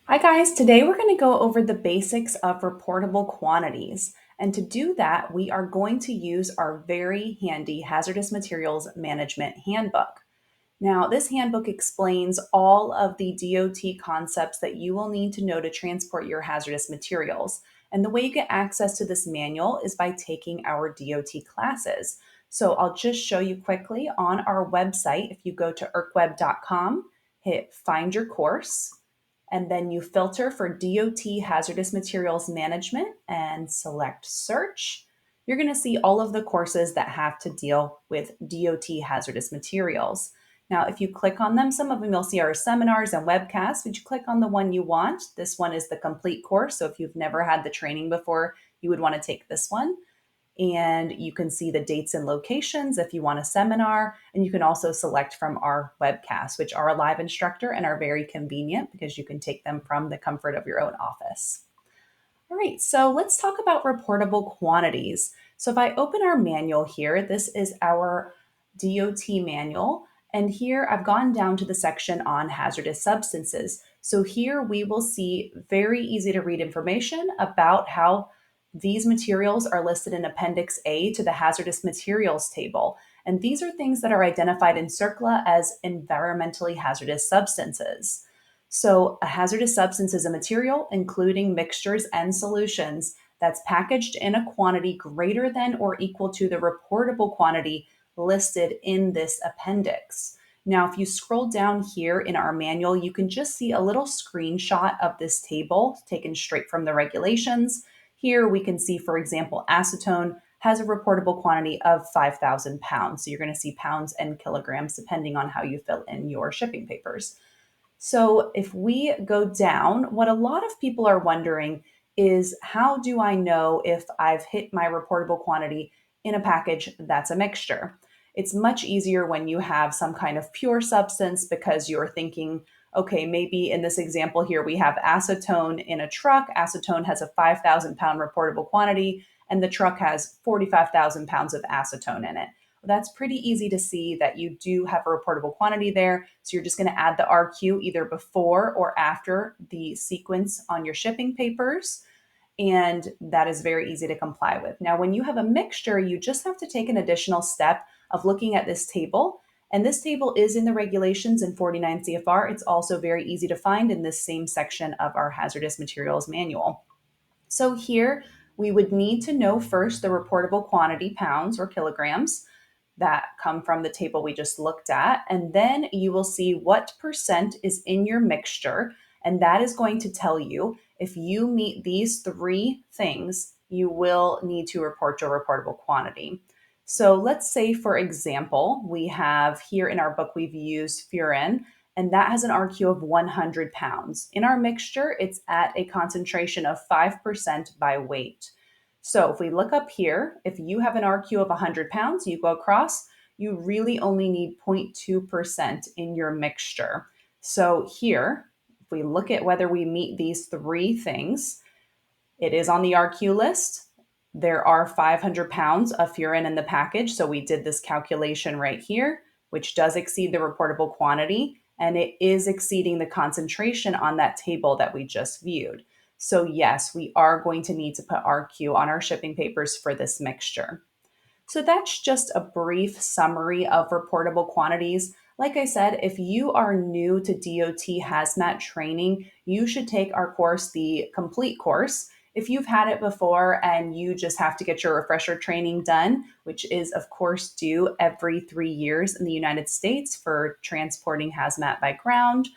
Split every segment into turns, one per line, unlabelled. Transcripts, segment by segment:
Hi guys, today we're going to go over the basics of reportable quantities. And to do that, we are going to use our very handy Hazardous Materials Management Handbook. Now, this handbook explains all of the DOT concepts that you will need to know to transport your hazardous materials. And the way you get access to this manual is by taking our DOT classes. So I'll just show you quickly on our website. If you go to irkweb.com, hit find your course, and then you filter for DOT Hazardous Materials Management and select search. You're going to see all of the courses that have to deal with DOT hazardous materials. Now, if you click on them, some of them you'll see are seminars and webcasts. Would you click on the one you want? This one is the complete course. So if you've never had the training before, you would want to take this one. And you can see the dates and locations if you want a seminar. And you can also select from our webcasts, which are a live instructor and are very convenient because you can take them from the comfort of your own office. All right, so let's talk about reportable quantities. So if I open our manual here, this is our DOT manual. And here I've gone down to the section on hazardous substances. So here we will see very easy to read information about how these materials are listed in Appendix A to the hazardous materials table. And these are things that are identified in CERCLA as environmentally hazardous substances. So, a hazardous substance is a material, including mixtures and solutions, that's packaged in a quantity greater than or equal to the reportable quantity listed in this appendix. Now, if you scroll down here in our manual, you can just see a little screenshot of this table taken straight from the regulations. Here we can see, for example, acetone has a reportable quantity of 5,000 pounds. So you're going to see pounds and kilograms depending on how you fill in your shipping papers. So if we go down, what a lot of people are wondering is how do I know if I've hit my reportable quantity in a package that's a mixture? It's much easier when you have some kind of pure substance because you're thinking, okay, maybe in this example here, we have acetone in a truck. Acetone has a 5,000 pound reportable quantity, and the truck has 45,000 pounds of acetone in it. That's pretty easy to see that you do have a reportable quantity there. So you're just going to add the RQ either before or after the sequence on your shipping papers. And that is very easy to comply with. Now, when you have a mixture, you just have to take an additional step of looking at this table. And this table is in the regulations in 49 CFR. It's also very easy to find in this same section of our hazardous materials manual. So here we would need to know first the reportable quantity, pounds or kilograms, that come from the table we just looked at. And then you will see what percent is in your mixture. And that is going to tell you if you meet these three things, you will need to report your reportable quantity. So let's say, for example, we have here in our book, we've used furan, and that has an RQ of 100 pounds. In our mixture, it's at a concentration of 5% by weight. So if we look up here, if you have an RQ of 100 pounds, you go across, you really only need 0.2% in your mixture. So here, if we look at whether we meet these three things, it is on the RQ list. There are 500 pounds of furan in the package. So we did this calculation right here, which does exceed the reportable quantity, and it is exceeding the concentration on that table that we just viewed. So yes, we are going to need to put RQ on our shipping papers for this mixture. So that's just a brief summary of reportable quantities. Like I said, if you are new to DOT Hazmat training, you should take our course, the complete course. If you've had it before and you just have to get your refresher training done, which is, of course, due every 3 years in the United States for transporting hazmat by ground,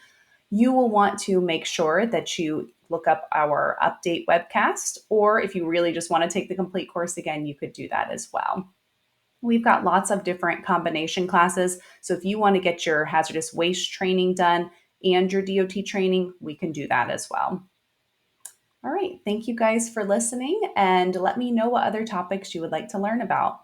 you will want to make sure that you look up our update webcast, or if you really just want to take the complete course again, you could do that as well. We've got lots of different combination classes. So if you want to get your hazardous waste training done and your DOT training, we can do that as well. All right. Thank you guys for listening, and let me know what other topics you would like to learn about.